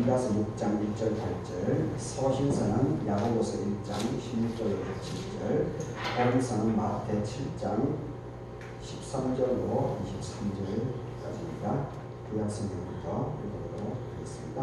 이가서 6장 1절 8절, 서신서는 야고보서 1장 16절로 17절, 복음서는 마태 7장 13절로 23절까지입니다. 구약 성경부터 읽어보도록 하겠습니다.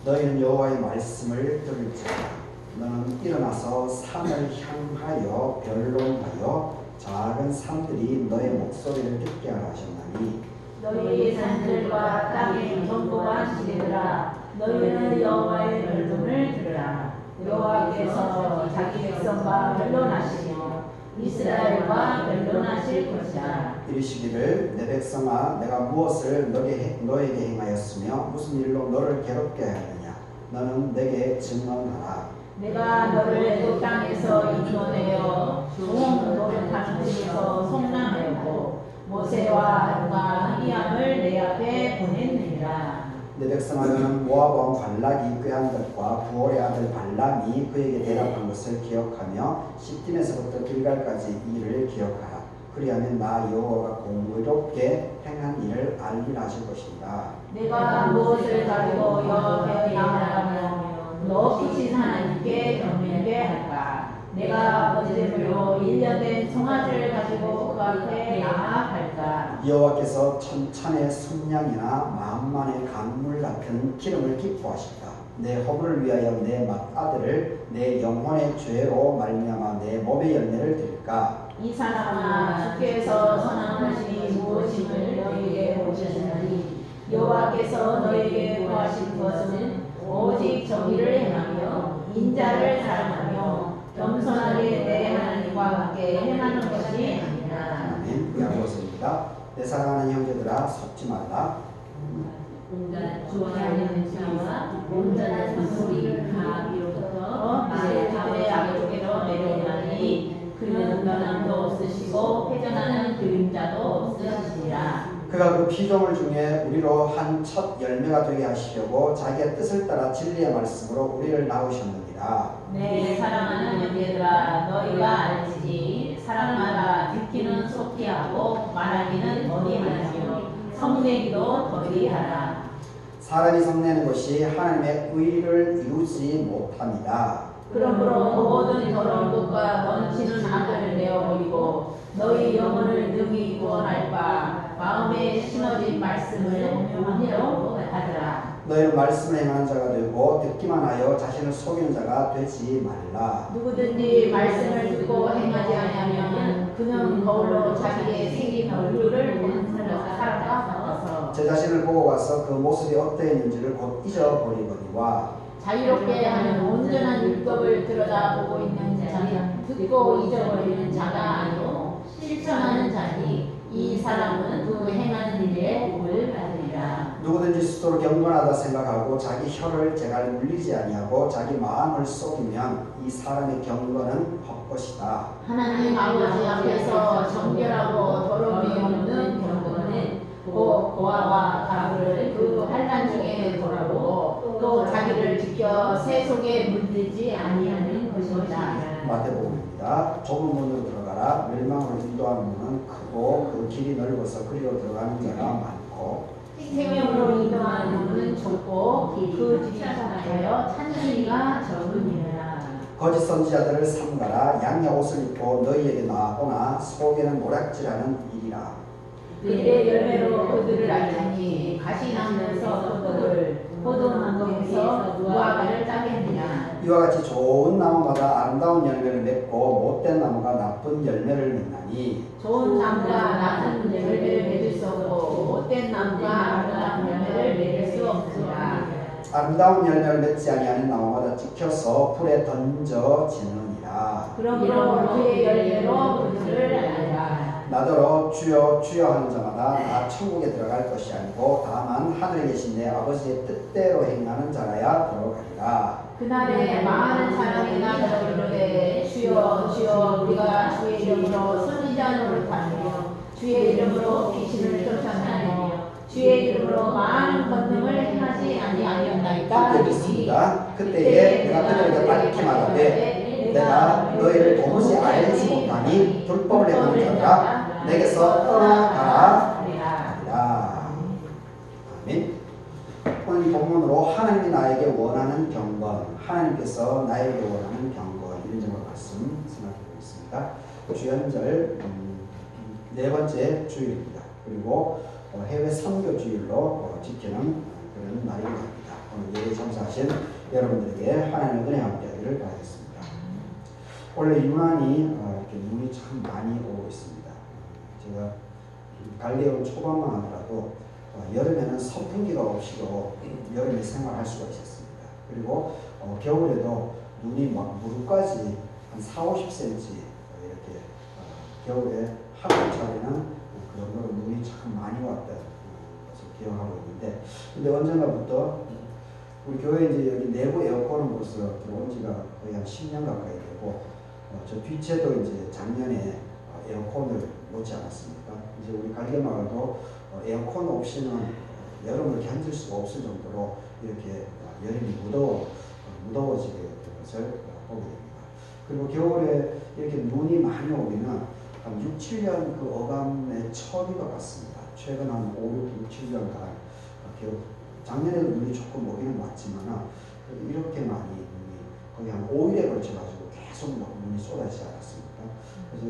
너희는 여호와의 말씀을 들을지어다. 너는 일어나서 산을 향하여 변론하여 작은 산들이 너의 목소리를 듣게 하라 하셨나니 너희의 산들과 땅의 견고한 지대들아 너희는 여호와의 변론을 들으라. 여호와께서 자기 백성과 변론하시며 이스라엘과 변론하실 것이라. 이르시기를 내 백성아 내가 무엇을 너에게 행하였으며 무슨 일로 너를 괴롭게 하였느냐. 너는 내게 증언하라. 내가 너를 애굽 땅에서 인도하여 종 노릇하는 집에서 속량하였고 모세와 아론과 미리암을 내 앞에 보냈느니라. 내 백성아 너는 모압 왕 발락이 꾀한 것과 부올의 아들 발람이 그에게 대답한 것을 기억하며 시딤에서부터 길갈까지 이 일을 기억하라. 그리하면 나 여호와가 공의롭게 행한 일을 알리라 하실 것이다. 내가 무엇을 가지고 여호와께 나아가며 너 크신 하나님께 경배하게 할까? 내가 번제물로 1년 된 송아지를 가지고 그 앞에 나아갈까? 여호와께서 천찬의 순양이나 만만의 강물 같은 기름을 기뻐하시다. 내 허물을 위하여 내 맏아들을 내 영혼의 죄로 말미암아 내 몸의 열매를 드릴까? 이 사람아 주께서 선한 것이 무엇임을 너희에게 보시나니 여호와께서 너희에게 구하신 것은 오직 정의를 행하며 인자를 사랑하며 겸손하게 내 하나님과 함께 행하는 것이 아니라. 아멘. 야고보서입니다. 내 사랑하는 형제들아 속지 말라. 온갖 좋아하는 자와 온전한 선물이 다 비로소서 내 아래쪽으로 내려오나니 그는 변함도 없으시고 회전하는 그림자도 없으시니라. 그가 그 피조물 중에 우리로 한 첫 열매가 되게 하시려고 자기의 뜻을 따라 진리의 말씀으로 우리를 낳으셨느니라. 내 사랑하는 형제들아 너희가 알지니 사랑하라 듣기는 속히 하고 말하기는 더디 하며 성내기도 더디 하라. 사람이 성내는 것이 하나님의 의를 이루지 못합니다. 그러므로 모든 더러운 것과 넘치는 악을 내어버리고 너희 영혼을 능히 구원할 바 마음에 심어진 말씀을 온유함으로 하더라. 너희는 말씀을 행하는 자가 되고 듣기만 하여 자신을 속이는 자가 되지 말라. 누구든지 말씀을 듣고 행하지 아니하면 그는 거울로 자기의 생긴 얼굴을 보는 사람과 같아서 제 자신을 보고 와서 그 모습이 어떠했는지를 곧 잊어버리거니와 자유롭게 하는 온전한 율법을 들여다보고 있는 자는 듣고 잊어버리는 자가 아니오 실천하는 자니 이 사람은 그 행하는 일에 복을 받으리라. 누구든지 스스로 경건하다 생각하고 자기 혀를 제갈 물리지 아니하고 자기 마음을 속이면 이 사람의 경건은 헛것이다. 하나님 아버지 앞에서 정결하고 더러움이 없는 경건은 곧 고아와 가부를 그 환난 중에 돌아보고 또 자기를 지켜 새 속에 물들지 아니하는 것입니다. 마태복음입니다. 좁은 문으로 들어가라. 멸망으로 인도하는 문은 크고 그 길이 넓어서 그리로 들어가는 자가 많고 생명으로 인도하는 문은 좁고 그 뒷사람하여 찾는 이가 적으니라. 거짓 선지자들을 삼가라. 양의 옷을 입고 너희에게 나오나 속에는 노략질하는 일이라. 그들의 열매로 그들을 알리니 가시나무에서 포도를 포도나무에서 무화과를 따겠느냐. 이와 같이 좋은 나무마다 아름다운 열매를 맺고 못된 나무가 나쁜 열매를 맺나니 좋은 나무가 나쁜 열매를 맺을 수 없고 못된 나무가 아름다운 열매를 맺을 수 없으라. 아름다운 열매를 맺지 아니하는 나무마다 찍혀서 불에 던져지느니라. 그러므로 그의 열매로 그들을 알라. 나더러 주여 주여 하는 자마다 다 천국에 들어갈 것이 아니고 다만 하늘에 계신 내 아버지의 뜻대로 행하는 자라야 들어가리라. 그날에 많은 사람이 나더러 이르되 주여 주여 우리가 주의 이름으로 선지자 노릇하며 주의 이름으로 귀신을 쫓아내며 주의 이름으로 많은 권능을 행하지 아니하였나이까. 그때 있습니다. 그때에 내가 그들에게 밝히 말하되 내가 너희를 도무지 알지 못하니 불법을 행하는 자들아 내게서 떠나가라. 아멘. 오늘 오늘 이 본문으로 하나님이 나에게 원하는 경건, 하나님께서 나에게 원하는 경건 이런 점을 말씀 생각해 보겠습니다. 주연절 네 번째 주일입니다. 그리고 해외 선교 주일로 지키는 그런 날이기도 합니다. 오늘 예배 참석하신 여러분들에게 하나님의 은혜 함께하기를 바라겠습니다. 원래 유난히 이렇게 눈이 참 많이 오고 있습니다. 제가 갈대온 초반만 하더라도 여름에는 선풍기가 없이도 여름에 생활할 수가 있었습니다. 그리고 겨울에도 눈이 막 무릎까지 한 40-50cm 이렇게 겨울에 한국철에는 그 정도로 눈이 참 많이 왔던 것을 기억하고 있는데, 근데 언젠가부터 우리 교회 이제 여기 내부 에어컨은 벌써 들어온 지가 거의 한 10년 가까이 되고, 저 뒤채도 이제 작년에 에어컨을 놓지 않았습니까? 이제 우리 갈개마을도 에어컨 없이는 여름을 견딜 수가 없을 정도로 이렇게 여름이 무더워지게 된 것을 보게 됩니다. 그리고 겨울에 이렇게 눈이 많이 오기는 한 6-7년 그 어감의 처음인 것 같습니다. 최근 한 5-6-7년간 작년에도 눈이 조금 오기는 왔지만 이렇게 많이 눈이 거의 한 5일에 걸쳐가지고 계속 눈이 쏟아지지 않았습니까? 그래서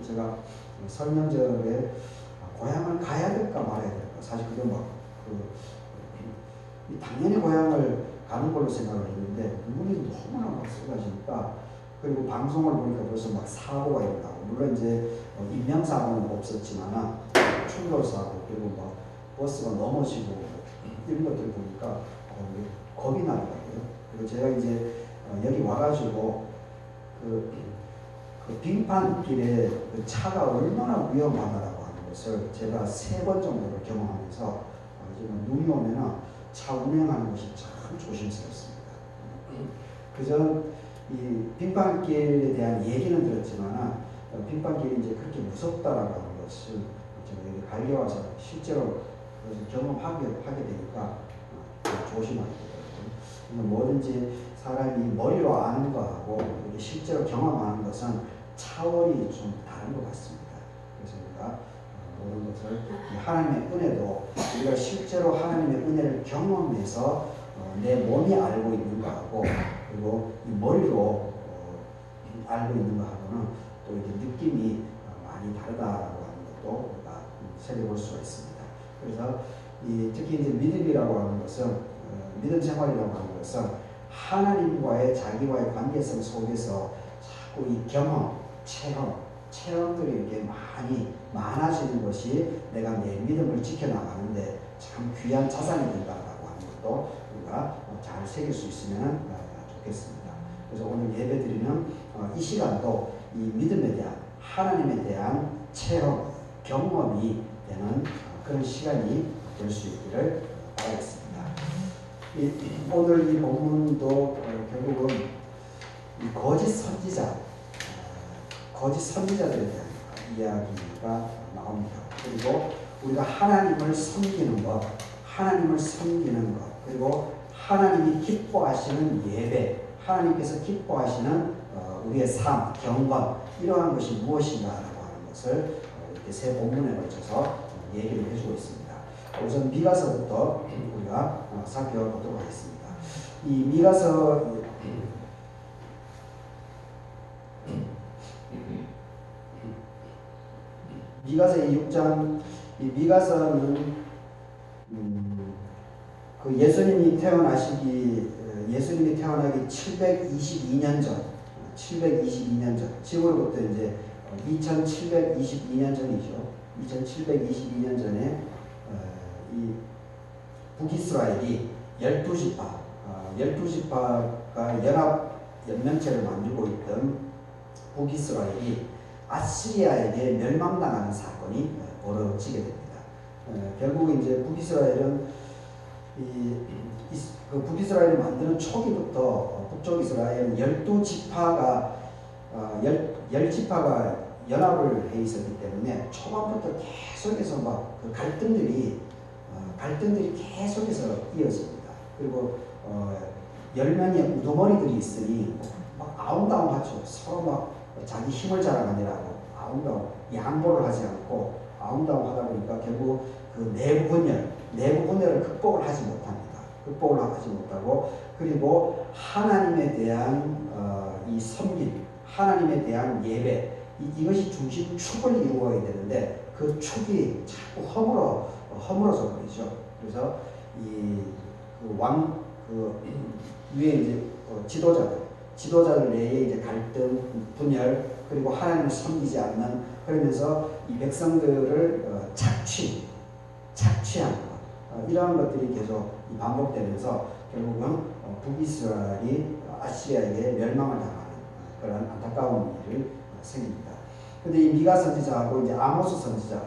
제가 설명절에 고향을 가야 될까 말아야 될까, 사실 그게 당연히 고향을 가는 걸로 생각을 했는데 눈이 너무나 막 쏟아지니까, 그리고 방송을 보니까 벌써 막 사고가 일어나고, 물론 이제 인명사고는 없었지만 충돌사고, 그리고 막 버스가 넘어지고 이런 것들 보니까 겁이 나더라고요. 그리고 제가 이제 여기 와가지고 그 빙판길에 그 차가 얼마나 위험하다라고 하는 것을 제가 3번 정도를 경험하면서 지금 눈이 오면은 차 운행하는 것이 참 조심스럽습니다. 그저 이 빙판길에 대한 얘기는 들었지만 빙판길이 이제 그렇게 무섭다라고 하는 것을 제가 여기 갈개 와서 실제로 경험하게 되니까 조심하게 되더라고요. 뭐든지 사람이 머리로 아는 거하고 실제로 경험하는 것은 차원이 좀 다른 것 같습니다. 그래서 우리가 모든 것을 하나님의 은혜도 우리가 실제로 하나님의 은혜를 경험해서 내 몸이 알고 있는 거하고, 그리고 이 머리로 알고 있는 거하고는 또 이렇게 느낌이 많이 다르다라고 하는 것도 우리가 살펴볼 수가 있습니다. 그래서 특히 이제 믿음이라고 하는 것은 믿음 생활이라고 하는 것은 하나님과의 자기와의 관계성 속에서 자꾸 이 경험, 체험들이 이렇게 많아지는 것이 내가 내 믿음을 지켜나가는데 참 귀한 자산이 된다라고 하는 것도 우리가 잘 새길 수 있으면 좋겠습니다. 그래서 오늘 예배 드리는 이 시간도 이 믿음에 대한, 하나님에 대한 체험, 경험이 되는 그런 시간이 될 수 있기를 바라겠습니다. 오늘 이 본문도 결국은 이 거짓 선지자들에 대한 이야기가 나옵니다. 그리고 우리가 하나님을 섬기는 것, 그리고 하나님이 기뻐하시는 예배, 하나님께서 기뻐하시는 우리의 삶, 경건, 이러한 것이 무엇인가라고 하는 것을 이렇게 세 본문에 걸쳐서 얘기를 해주고 있습니다. 우선 미가서부터 우리가 살펴보도록 하겠습니다. 이 미가서의 6장, 이 미가서는 그 예수님이 태어나기 722년 전, 지금으로부터 이제 2722년 전이죠. 2722년 전에 이 북이스라엘이 12지파가 연맹체를 만들고 있던 북이스라엘이 아시리아에게 멸망당하는 사건이 벌어지게 됩니다. 결국 이제 북이스라엘은 그 북이스라엘을 만드는 초기부터 북쪽 이스라엘 12지파가 10지파가 연합을 해 있었기 때문에 초반부터 계속해서 막 그 갈등들이 계속해서 이어집니다. 그리고 10명의 우두머리들이 있으니 막 아웅다웅하죠. 서로 막 자기 힘을 자랑하느라고 아웅다웅, 양보를 하지 않고 아웅다웅 하다 보니까 결국 그 내부 분열을 극복을 하지 못합니다. 극복을 하지 못하고, 그리고 하나님에 대한 이 섬김, 하나님에 대한 예배, 이것이 중심 축을 이루어야 되는데 그 축이 자꾸 허물어져 버리죠. 그래서 위에 이제 지도자들 내에 이제 갈등, 분열, 그리고 하나님을 섬기지 않는, 그러면서 이 백성들을 착취한 이러한 것들이 계속 반복되면서 결국은 북이스라엘이 아시리아에게 멸망을 당하는 그런 안타까운 일이 생깁니다. 근데 이 미가 선지자하고 이제 아모스 선지자,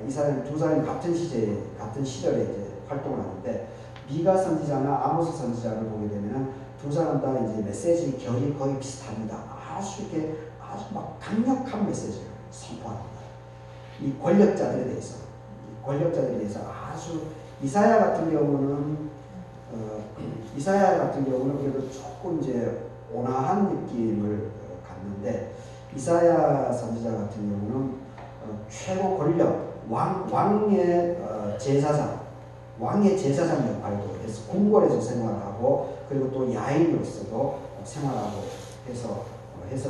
이 사람 두 사람이 같은 시절에 이제 활동을 하는데, 미가 선지자나 아모스 선지자를 보게 되면은 두 사람 다 이제 메시지 결이 거의 비슷합니다. 아주 막 강력한 메시지를 선포합니다. 이 권력자들에 대해서 아주 이사야 같은 경우는 그래도 조금 이제 온화한 느낌을 갖는데, 이사야 선지자 같은 경우는 최고 권력, 왕의 제사장 역할도 해서 궁궐에서 생활하고, 그리고 또 야인으로서도 생활하고 해서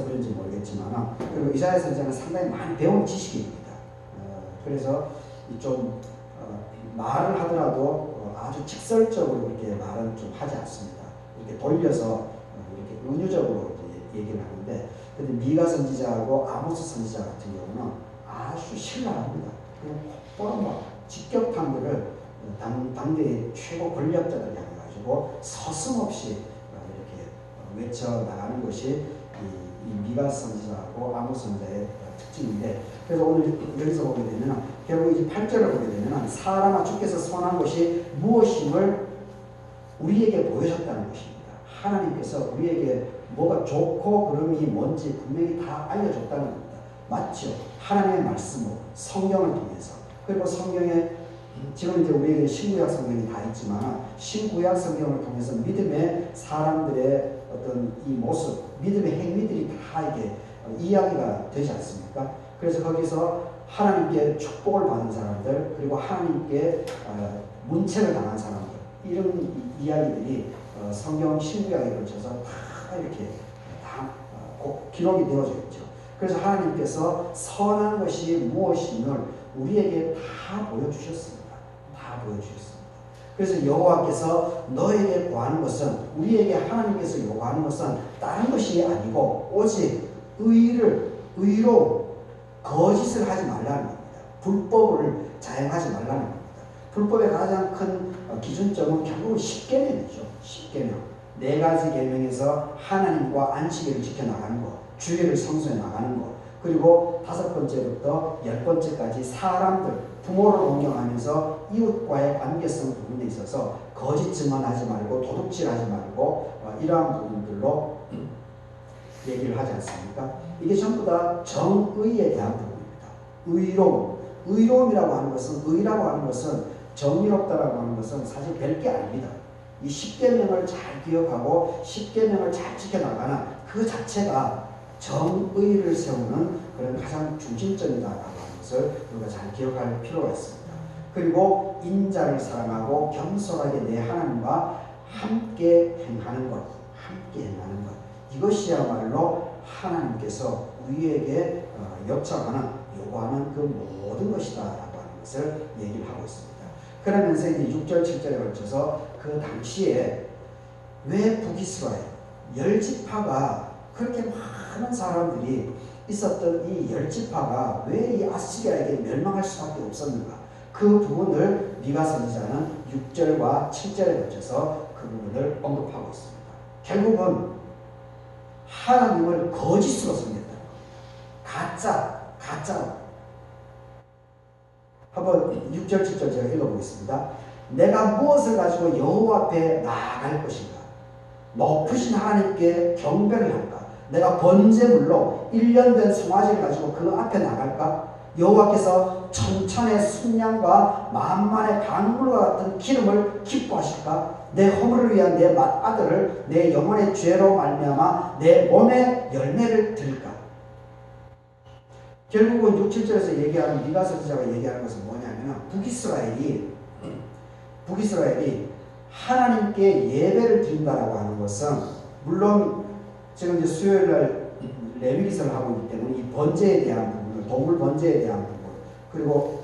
그런지 모르겠지만, 그리고 이사야 선지자는 상당히 많이 배운 지식입니다. 그래서 좀 말을 하더라도 아주 직설적으로 이렇게 말은 좀 하지 않습니다. 이렇게 돌려서 이렇게 은유적으로 얘기를 하는데, 근데 미가 선지자하고 아모스 선지자 같은 경우는 아주 신랄합니다. 곧바로 막 직격탄들을 당대의 최고 권력자들 향해 가지고 서슴없이 이렇게 외쳐 나가는 것이 이 미가 선지자하고 아모스 선지자의 특징인데, 그래서 오늘 여기서 보게 되면 결국 이제 8절을 보게 되면 사람아 주께서 선한 것이 무엇임을 우리에게 보여줬다는 것입니다. 하나님께서 우리에게 뭐가 좋고 그름이 뭔지 분명히 다 알려줬다는 겁니다. 맞죠? 하나님의 말씀으로, 성경을 통해서. 그리고 성경에 지금 이제 우리에게 신구약 성경이 다 있지만, 신구약 성경을 통해서 믿음의 사람들의 어떤 이 모습, 믿음의 행위들이 다 이게 이야기가 되지 않습니까? 그래서 거기서 하나님께 축복을 받은 사람들, 그리고 하나님께 문책을 당한 사람들, 이런 이야기들이 성경 신구약에 걸쳐서 다 이렇게 다 기록이 되어져 있죠. 그래서 하나님께서 선한 것이 무엇임을 우리에게 다 보여주셨습니다. 그래서 여호와께서 너에게 구하는 것은, 우리에게 하나님께서 요구하는 것은 다른 것이 아니고 오직 의로 거짓을 하지 말라는 겁니다. 불법을 자행하지 말라는 겁니다. 불법의 가장 큰 기준점은 결국은 10계명이죠. 10계명. 4가지 계명에서 하나님과 안식일을 지켜나가는 것, 주일을 성수해 나가는 것, 그리고 5번째부터 10번째까지 사람들, 부모를 존경하면서 이웃과의 관계성 부분에 있어서 거짓 증언하지 말고 도둑질하지 말고 이러한 부분들로 얘기를 하지 않습니까? 이게 전부 다 정의에 대한 부분입니다. 의로움이라고 하는 것은, 의라고 하는 것은, 정의롭다라고 하는 것은 사실 별게 아닙니다. 이 10계명을 잘 기억하고 10계명을 잘 지켜나가는 그 자체가 정의를 세우는 그런 가장 중심점이다라고 하는 것을 우리가 잘 기억할 필요가 있습니다. 그리고 인자를 사랑하고 겸손하게 내 하나님과 함께 행하는 것. 이것이야말로 하나님께서 우리에게 요구하는 그 모든 것이다라고 하는 것을 얘기를 하고 있습니다. 그러면서 이제 6절, 7절에 걸쳐서 그 당시에 왜 북이스라엘 10지파가 그렇게 많은 사람들이 있었던 이 10지파가 왜 이 아시리아에게 멸망할 수밖에 없었는가? 그 부분을 미가 선지자는 6절과 7절에 걸쳐서 그 부분을 언급하고 있습니다. 결국은 하나님을 거짓으로 섬겼다는 겁니다. 가짜로. 한번 6절, 7절 제가 읽어보겠습니다. 내가 무엇을 가지고 여호와 앞에 나아갈 것인가? 높으신 하나님께 경배를 할까? 내가 번제물로 1년 된 송아지를 가지고 그 앞에 나갈까? 여호와께서 천천의 순양과 만만의 강물과 같은 기름을 기뻐하실까? 내 허물을 위한 내 맏아들을 내 영혼의 죄로 말미암아 내 몸에 열매를 들까? 결국은 6, 7절에서 얘기하는 미가 선지자가 얘기하는 것은 뭐냐면 북이스라엘이 하나님께 예배를 드린다라고 하는 것은 물론 지금 이제 수요일 날 레위기서를 하고 있기 때문에 이 번제에 대한 부분을 동물 번제에 대한 부분 그리고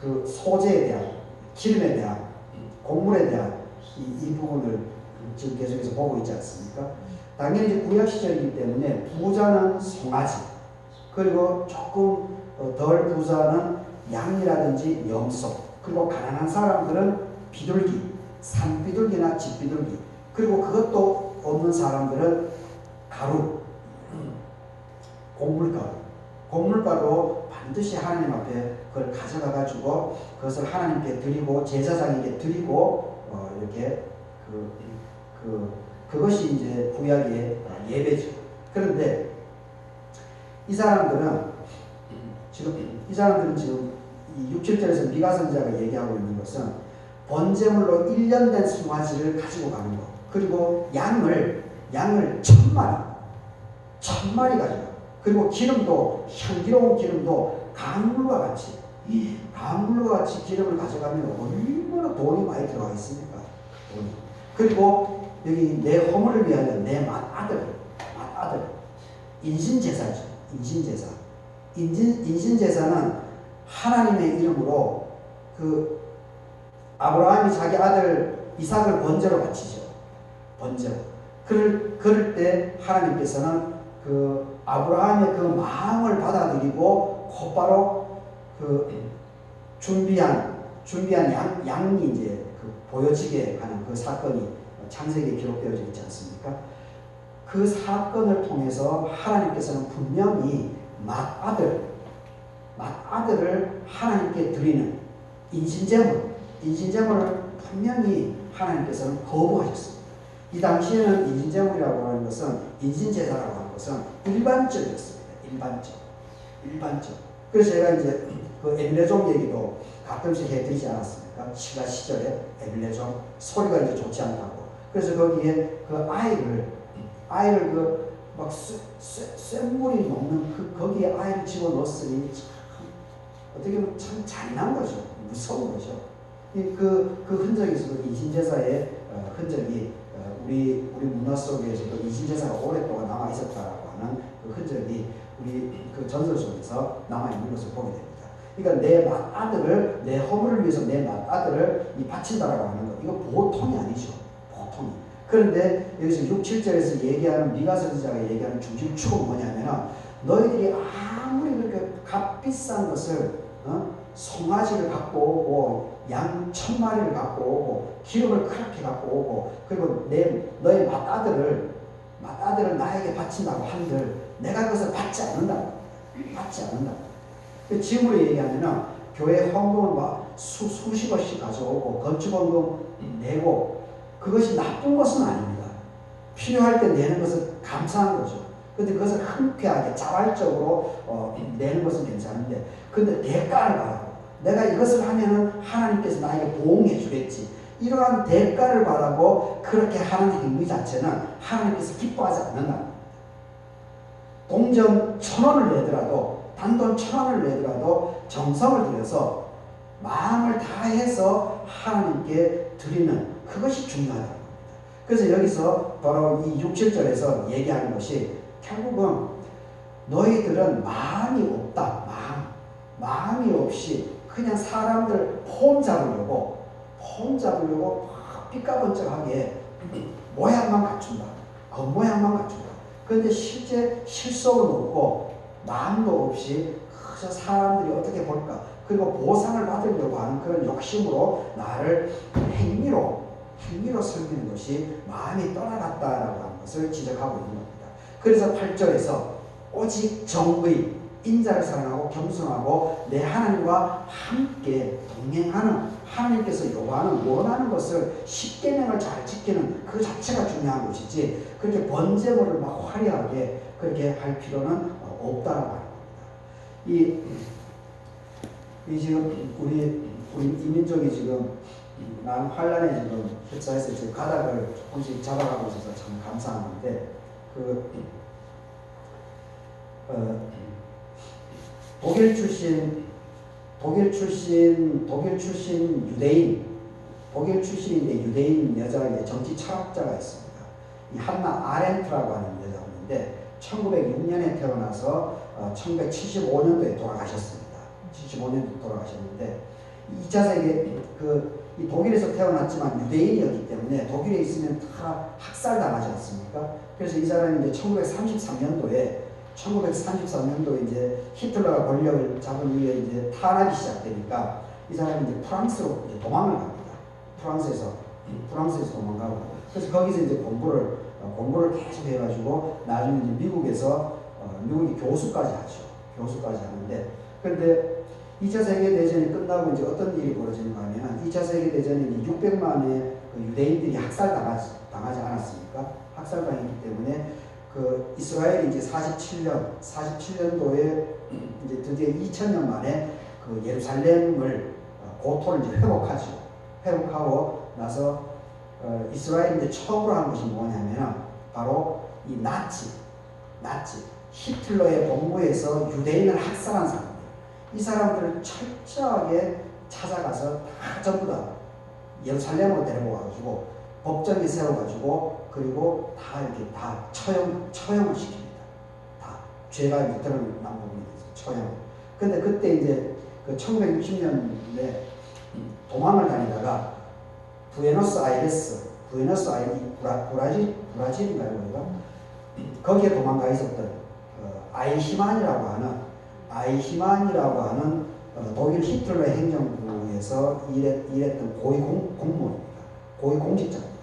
그 소제에 대한 기름에 대한 곡물에 대한 이 부분을 지금 계속해서 보고 있지 않습니까? 당연히 이제 구약 시절이기 때문에 부자는 송아지 그리고 조금 덜 부자는 양이라든지 염소 그리고 가난한 사람들은 비둘기 산비둘기나 집비둘기 그리고 그것도 없는 사람들은 가루 곡물가루 반드시 하나님 앞에 그걸 가져가 가지고 그것을 하나님께 드리고 제사장에게 드리고 이렇게 그것이 이제 구약의 예배죠. 그런데 이 사람들은 지금 이 6, 7절에서 미가 선지자가 얘기하고 있는 것은 번제물로 1년 된 송아지를 가지고 가는 것 그리고 양을 1000마리 가지고 그리고 기름도 향기로운 기름도 강물과 같이 기름을 가져가면 얼마나 돈이 많이 들어가 있습니까? 돈이. 그리고 여기 내 허물을 위하여 내 맏아들 인신제사죠. 인신제사는 하나님의 이름으로 그 아브라함이 자기 아들 이삭을 번제로 바치죠. 번제로. 그럴 때 하나님께서는 그 아브라함의 그 마음을 받아들이고 곧바로 그 준비한 양이 이제 그 보여지게 하는 그 사건이 창세기에 기록되어져 있지 않습니까? 그 사건을 통해서 하나님께서는 분명히 맏아들을 하나님께 드리는 인신제물을 분명히 하나님께서는 거부하셨습니다. 이 당시에는 인신제물이라고 하는 것은 인신제사라고 하는 것은 일반적이었습니다. 일반적. 그래서 제가 이제 그 에빌레종 얘기도 가끔씩 해드리지 않았습니까? 시가 시절에 에빌레종 소리가 이제 좋지 않다고. 그래서 거기에 그 아이를 그 막 쇳물이 녹는 거기에 아이를 집어넣었으니 참 어떻게 보면 참 잔인한 거죠. 무서운 거죠. 그 흔적이 있어도 인신제사의 흔적이 우리 문화 속에서도 인신제사가 오랫동안 남아 있었다라고 하는 그 흔적이 우리 그 전설 속에서 남아 있는 것을 보게 됩니다. 그러니까 내 맏아들을 내 허물을 위해서 내 맏아들을 바친다라고 하는 것 이거 보통이 아니죠. 보통이. 그런데 여기서 6, 7절에서 얘기하는 미가 선지자가 얘기하는 중심축은 뭐냐면 너희들이 아무리 그렇게 값비싼 것을 송아지를 갖고 오고 양 1000마리를 갖고 오고 기름을 그렇게 갖고 오고 그리고 너의 맏아들을 나에게 바친다고 한들 내가 그것을 받지 않는다. 지금으로 얘기하면 교회 헌금을 막 수십억씩 가져오고 건축헌금 내고 그것이 나쁜 것은 아닙니다. 필요할 때 내는 것은 감사한 거죠. 근데 그것을 흔쾌하게 자발적으로 내는 것은 괜찮은데 근데 대가를 바라고 내가 이것을 하면은 하나님께서 나에게 보응해 주겠지. 이러한 대가를 바라고 그렇게 하는 행위 자체는 하나님께서 기뻐하지 않는다. 동전 1000원을 내더라도 단돈 1000원을 내더라도 정성을 들여서 마음을 다해서 하나님께 드리는 그것이 중요하다는 겁니다. 그래서 여기서 바로 이 6, 7절에서 얘기하는 것이 결국은 너희들은 마음이 없다. 마음이 없이 그냥 사람들 폼 잡으려고 삐까번쩍하게 모양만 갖춘다. 겉모양만 갖춘다. 그런데 실제 실속은 없고 마음도 없이 그저 사람들이 어떻게 볼까 그리고 보상을 받으려고 하는 그런 욕심으로 나를 행위로 섬기는 것이 마음이 떠나갔다라고 하는 것을 지적하고 있는 겁니다. 그래서 8절에서 오직 정의 인자를 사랑하고 겸손하고 내 하나님과 함께 동행하는 하나님께서 요구하는 원하는 것을 십계명을 잘 지키는 그 자체가 중요한 것이지 그렇게 번제물을 막 화려하게 그렇게 할 필요는 없다라고 하는 겁니다. 이 지금 우리 이민족이 지금 많은 환란에 지금 휩싸여서 지금 가닥을 조금씩 잡아가고 있어서 참 감사한데 독일 출신 유대인 독일 출신인데 유대인 여자 정치 철학자가 있습니다. 이 한나 아렌트라고 하는 여자분인데 1906년에 태어나서 1975년도에 돌아가셨습니다. 75년도에 돌아가셨는데 2차 세계 이 독일에서 태어났지만 유대인이었기 때문에 독일에 있으면 다 학살당하지 않습니까? 그래서 이 사람이 이제 1933년도에 이제 히틀러가 권력을 잡은 후에 이제 탄압이 시작되니까 이 사람이 이제 프랑스로 이제 도망을 갑니다. 프랑스에서 도망가고 그래서 거기서 이제 공부를 계속 해가지고 나중에 이제 미국이 교수까지 하는데 그런데 2차 세계대전이 끝나고 이제 어떤 일이 벌어지는가 하면 2차 세계대전에 600만의 유대인들이 학살당하지 않았습니까? 학살당했기 때문에 이스라엘이 이제 47년도에 이제 드디어 2000년 만에 예루살렘을 고토를 이제 회복하고 나서 이스라엘이 이제 처음으로 한 것이 뭐냐면 바로 이 나치 히틀러의 본부에서 유대인을 학살한 사람. 이 사람들을 철저하게 찾아가서 다 전부 다 예루살렘으로 데리고 와가지고 법정에 세워가지고 그리고 다 이렇게 다 처형을 시킵니다. 다 죄가 드러난 부분에 대해서 처형. 근데 그때 이제 1960년대 도망을 다니다가 부에노스아이레스 브라질인가요 거기가? 거기에 도망가 있었던 아이히만이라고 하는 독일 히틀러 행정부에서 일했던 고위 공무원입니다. 고위 공직자입니다.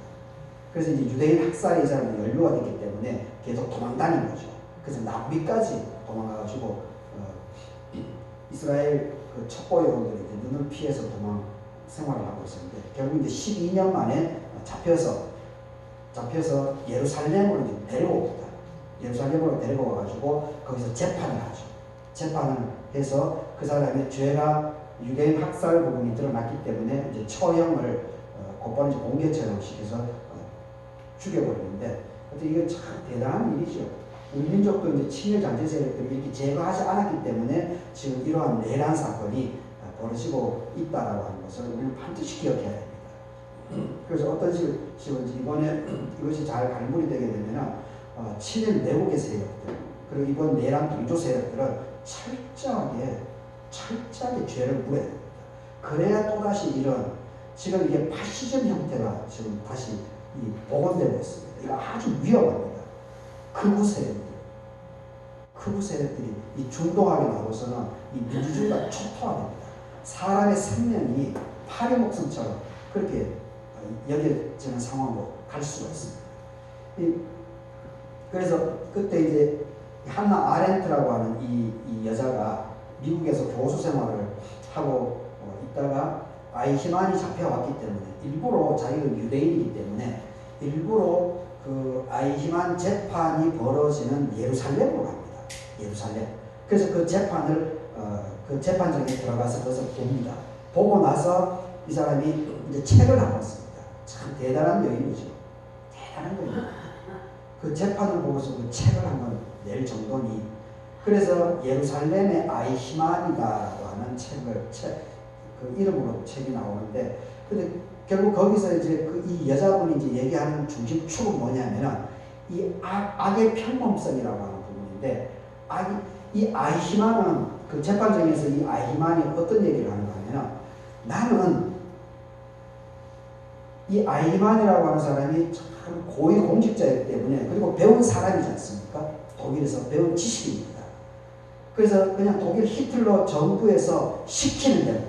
그래서 이제 유대인 학살에 이 사람이 연루가 됐기 때문에 계속 도망다닌 거죠. 그래서 남미까지 도망가가지고 이스라엘 첩보요원들이 눈을 피해서 도망 생활을 하고 있었는데 결국 이제 12년 만에 잡혀서 예루살렘으로 이제 데려옵니다. 예루살렘으로 데려와가지고 거기서 재판을 하죠. 재판을 해서 그 사람의 죄가 유대인 학살 부분이 드러났기 때문에 이제 처형을 곧바로 이제 공개 처형시켜서 죽여버리는데 이게 참 대단한 일이죠. 우리 민족도 이제 친일 잔재 세력들이 이렇게 제거하지 않았기 때문에 지금 이러한 내란 사건이 벌어지고 있다라고 하는 것을 우리는 반드시 기억해야 됩니다. 그래서 어떤 식으로인지 이번에 이것이 잘 갈무리 되게 되면 친일 내국의 세력들 그리고 이번 내란 동조 세력들은 철저하게 죄를 물어야 됩니다. 그래야 또다시 이런 지금 이게 파시즘 형태가 지금 다시 복원되고 있습니다. 이거 아주 위험합니다. 극우 세력들이 이 중동학에 나와서는 이 민주주의가 초토화됩니다. 사람의 생명이 파리 목숨처럼 그렇게 여겨지는 상황으로 갈 수가 있습니다. 그래서 그때 이제 한나 아렌트라고 하는 이 여자가 미국에서 교수 생활을 하고 있다가 아이히만이 잡혀왔기 때문에 일부러 자기가 유대인이기 때문에 일부러 그 아이히만 재판이 벌어지는 예루살렘으로 갑니다. 예루살렘. 그래서 그 재판을 그 재판장에 들어가서 그것을 봅니다. 보고 나서 이 사람이 이제 책을 한번 씁니다. 참 대단한 여인이죠. 대단한 여인. 그 재판을 보고서 그 책을 한번 낼 정도니 그래서 예루살렘의 아이히만이다라고 하는 그 이름으로 책이 나오는데 근데 결국 거기서 이제 이 여자분이 이제 얘기하는 중심축은 뭐냐면은 이 악의 평범성이라고 하는 부분인데 이 아이히만은 그 재판정에서 이 아이히만이 어떤 얘기를 하는가 하면은 나는 이 아이히만이라고 하는 사람이 참 고위 공직자이기 때문에 그리고 배운 사람이지 않습니까? 독일에서 배운 지식입니다. 그래서 그냥 독일 히틀러 정부에서 시키는 대로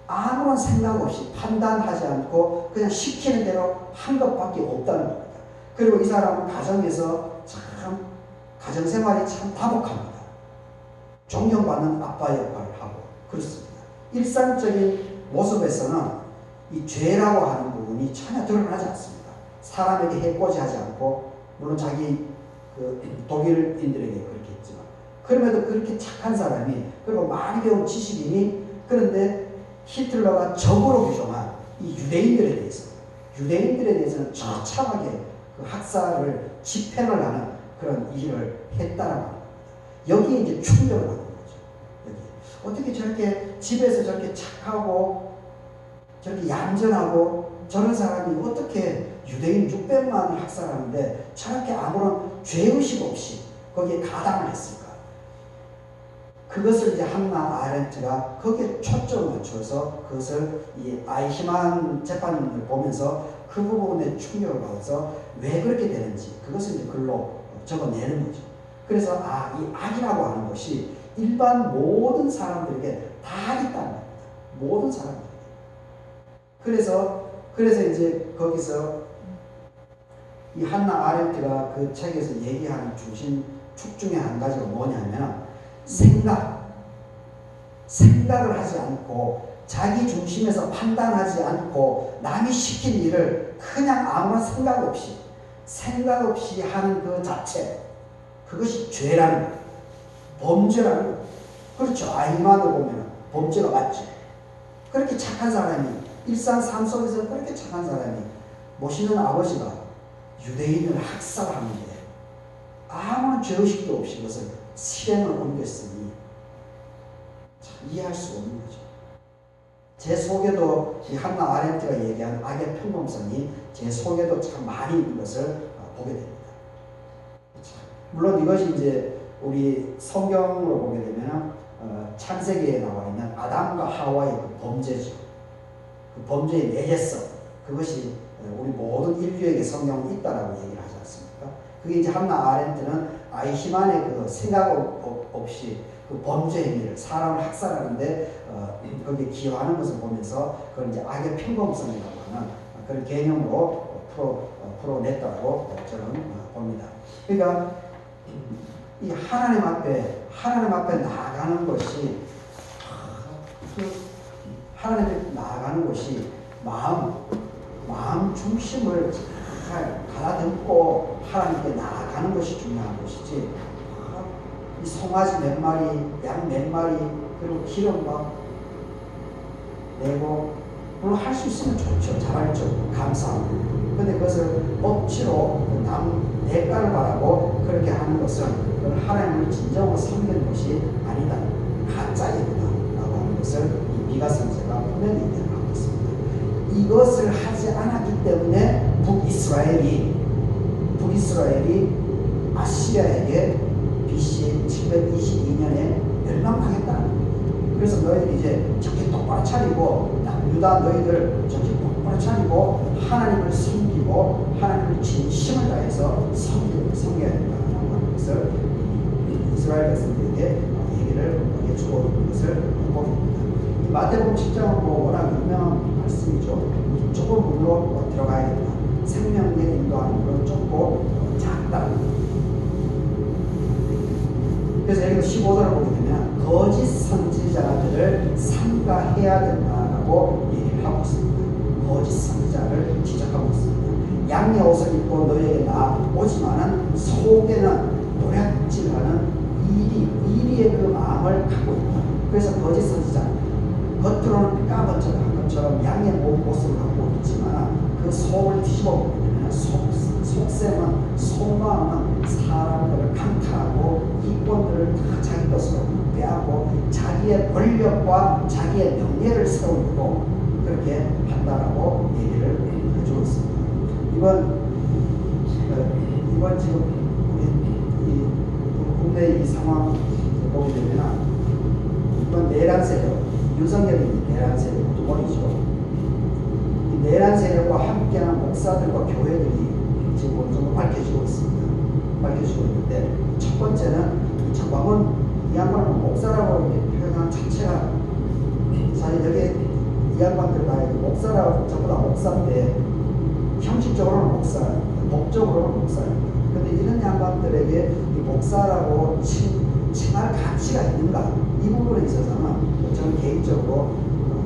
아무런 생각 없이 판단하지 않고 그냥 시키는 대로 한 것밖에 없다는 겁니다. 그리고 이 사람은 가정에서 참 가정생활이 참 다복합니다. 존경받는 아빠 역할을 하고 그렇습니다. 일상적인 모습에서는 이 죄라고 하는 부분이 전혀 드러나지 않습니다. 사람에게 해코지 하지 않고 물론 자기 독일인들에게 그렇게 했지만 그럼에도 그렇게 착한 사람이 그리고 많이 배운 지식인이 그런데 히틀러가 적으로 규정한 이 유대인들에 대해서는 처참하게 그 학살을 집행을 하는 그런 일을 했다라고 합니다. 여기에 이제 충격을 받는 거죠. 여기. 어떻게 저렇게 집에서 저렇게 착하고 저렇게 얌전하고 저런 사람이 어떻게 유대인 600만을 학살하는데 저렇게 아무런 죄의식 없이 거기에 가담을 했을까? 그것을 이제 한나 아렌트가 거기에 초점을 맞춰서 그것을 이 아이히만 재판을 보면서 그 부분에 충격을 받아서 왜 그렇게 되는지 그것을 이제 글로 적어내는 거죠. 그래서 이 악이라고 하는 것이 일반 모든 사람들에게 다 있다는 겁니다. 모든 사람들에게. 그래서 이제 거기서 이 한나 아렌트가 그 책에서 얘기하는 중심 축 중에 한 가지가 뭐냐면 생각을 하지 않고 자기 중심에서 판단하지 않고 남이 시킨 일을 그냥 아무런 생각 없이 하는 그 자체, 그것이 죄라는 거예요. 범죄라는 거예요. 그렇죠. 아이만을 보면 범죄가 맞죠. 그렇게 착한 사람이 일상 삶 속에서 그렇게 착한 사람이 모시는 아버지가 유대인을 학살하는데 아무런 죄의식도 없이 그것을 실행을 옮겼으니 참 이해할 수 없는 거죠. 제 속에도 이 한나 아렌트가 얘기한 악의 평범성이 제 속에도 참 많이 있는 것을 보게 됩니다. 물론 이것이 이제 우리 성경으로 보게 되면 창세기에 나와 있는 아담과 하와의 그 범죄죠. 그 범죄의 매개성, 그것이 우리 모든 인류에게 성경은 있다라고 얘기를 하지 않습니까? 그게 이제 한나 아렌트는 아이히만의 그 생각 없이 그 범죄 행위를 사람을 학살하는데 거기에 기여하는 것을 보면서 그걸 이제 악의 평범성이라고 하는 그런 개념으로 풀어냈다고 저는 봅니다. 그러니까 이 하나님 앞에 나아가는 것이 하나님 나아가는 것이 마음 중심을 잘 가다듬고 하나님께 나아가는 것이 중요한 것이지 이 송아지 몇 마리, 양 몇 마리, 그리고 기름 막 내고 물론 할 수 있으면 좋죠. 잘할죠. 감사하고. 근데 그것을 억지로 남 대가를 바라고 그렇게 하는 것은 하나님을 진정으로 섬기는 것이 아니다. 가짜이다 라고 하는 것을 이 미가 선생가 분명히 얘기하고 있습니다. 이것을 하지 않았기 때문에 북이스라엘이 아시리아에게 BC 722년에 멸망하겠다는 거예요. 그래서 너희들이 이제 정신 똑바로 차리고 유다 너희들 정신 똑바로 차리고 하나님을 섬기고 하나님을 진심을 다해서 섬겨야 된다는 것을 이스라엘 백성들에게 얘기를 해주고 있는 것을 봅니다. 마태복음 7장은 워낙 유명한 말씀이죠. 좁은 문으로 들어가야 된다. 생명에 인도하는 문은 좁고 작다. 그래서 여기서 15절을 보게 되면 거짓 선지자들을 삼가해야 된다라고 얘기를 하고 있습니다. 거짓 선지자를 지적하고 있습니다. 양의 옷을 입고 너희에게 나오지만은 속에는 노략질하는 이리의 그 마음을 갖고 있다. 그래서 거짓 선지자 겉으로는 까번쩍한 것처럼 양의 모습을 갖고 있지만 그 속을 뒤집어 보게 되면 속셈은 속마음은 사람들을 강탈하고 이권들을 다 자기 것으로 빼앗고 자기의 권력과 자기의 명예를 세우고 그렇게 한다라고 얘기를 해주고 있습니다. 이번 지금 우리 국내 이 상황 보게 되면 이번 내란 세력, 윤석열이 내란 세력 두번이죠. 이 내란 세력과 함께하는 목사들과 교회들이 지금 어느 정도 밝혀지고 있습니다. 밝혀지고 있는데 첫 번째는 정광훈 이 양반을 목사라고 이렇게 표현한 자체가 사실 여기 이 양반들 다 목사라고 전부 다 목사인데 형식적으로는 목사입니다. 법적으로는 목사입니다. 그런데 이런 양반들에게 이 목사라고 칭할 가치가 있는가? 이 부분에 있어서는 저는 개인적으로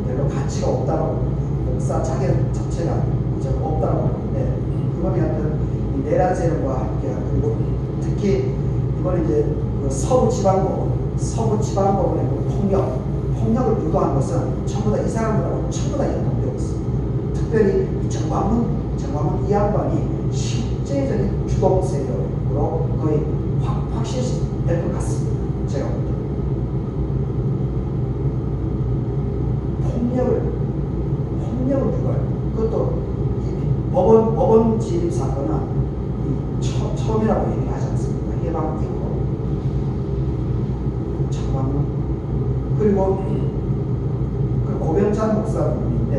별로 가치가 없다고 봅니다. 목사 자격 자체가 저는 없다고 보는데 이번에 하여튼 내란 세력과 함께 그리고 특히 이번에 이제 그 서부 지방법원의 그 폭력을 유도한 것은 전부 다 이 사람들하고 전부 다 연동되어 있습니다. 특별히 이 정광훈 이 양반이 실제적인 주동 세력으로 거의 확실시될 것 같습니다. 제가 볼 때. 폭력을 처음이라고 얘기하지 않습니까? 해방 이후 정광훈 그리고 그 고병찬 목사님인데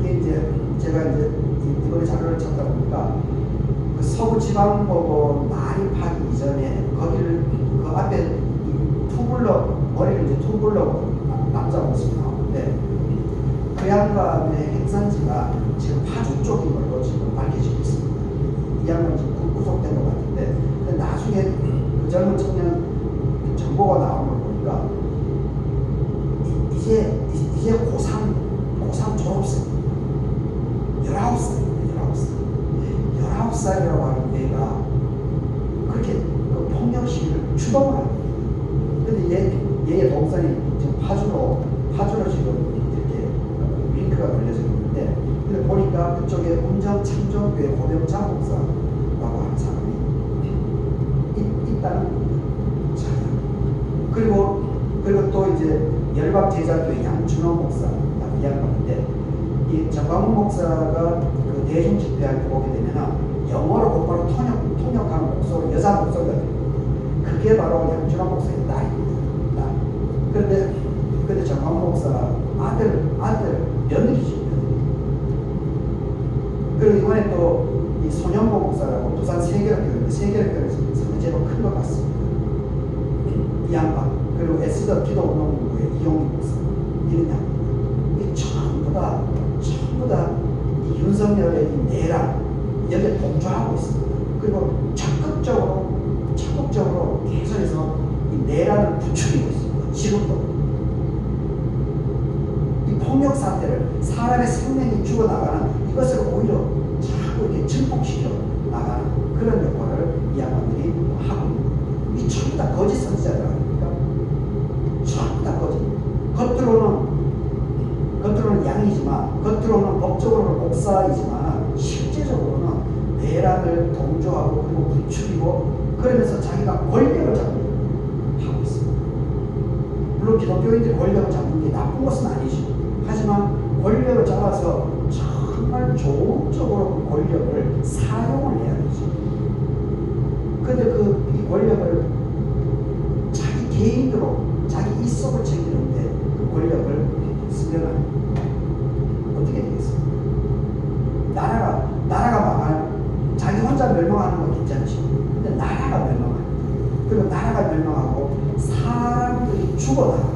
이게 이제 제가 이제 이번에 자료를 찾다 보니까 그 서부지방법원 말입하기 이전에 거기를 그 앞에 투블럭 머리를 이제 투블럭 남자 모습이 나오는데 그 양반의 행산지가 지금 파주 쪽인 걸로 지금 밝혀지고 있습니다. 이 양반이 지금 구속된 것 같은데 근데 나중에 그 젊은 청년 정보가 나오는 걸 보니까 이제 고3 졸업생입니다. 19살입니다. 19살이라고 하는 애가 그렇게 그 폭력 시위를 추동을 합니다. 근데 얘의 동선이 지금 파주로 지금 이렇게 링크가 걸려져 있는데 근데 보니까 그쪽에 운정창조교회 고병찬 목사라고 하는 사람이 있다는 겁니다. 그리고 또 이제 열방제자교회 양준호 목사 이 양반인데 이 정광훈 목사가 그 대중 집회할 때 보게 되면은 영어로 곧바로 통역하는 목소리 여자 목소리가 들립니다. 그게 바로 양준호 목사의 딸입니다. 딸. 그런데 정광훈 목사 아들 며느리죠. 그리고 이번에 또 이 손영보 목사라고 부산 세계력교회에서 제법 큰 것 같습니다. 이 양반 그리고 에스더 기도운동부의 이용희 목사 이런 양반 이 전부 다 이 윤석열의 이 내란 여기에 동조하고 있습니다. 그리고 적극적으로 계속해서 이 내란을 부추기고 있습니다. 지금도 이 폭력 사태를 사람의 생명이 죽어나가는 이것을 오히려 자꾸 이렇게 증폭시켜 나가는 그런 역할을 이 양반들이 하고 있는 겁니다. 이 전부 다 거짓 선지자들 아닙니까? 전부 다 거짓. 겉으로는 양이지만 겉으로는 법적으로는 목사이지만 실제적으로는 내란을 동조하고 그리고 부추기고 그러면서 자기가 권력을 잡는 하고 있습니다. 물론 기독교인들이 권력을 잡는 게 나쁜 것은 아니죠. 하지만 권력을 잡아서 정말 좋은 쪽으로 그 권력을 사용을 해야 되죠. 근데 이 권력을 자기 개인으로 자기 입속을 챙기는데 그 권력을 쓰면 어떻게 되겠습니까? 나라가 망할 자기 혼자 멸망하는 건 괜찮지. 근데 나라가 멸망합니다. 그리고 나라가 멸망하고 사람들이 죽어나갑니다.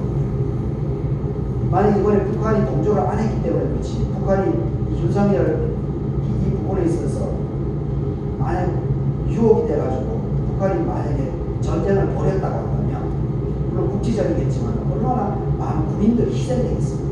만약 이번에 북한이 동조를 안 했기 때문에 그렇지 북한이 윤석열 이 부분에 있어서 만약 유혹이 돼가지고 북한이 만약에 전쟁을 벌였다고 한다면 물론 국지전이겠지만 얼마나 많은 군인들이 희생되겠습니까?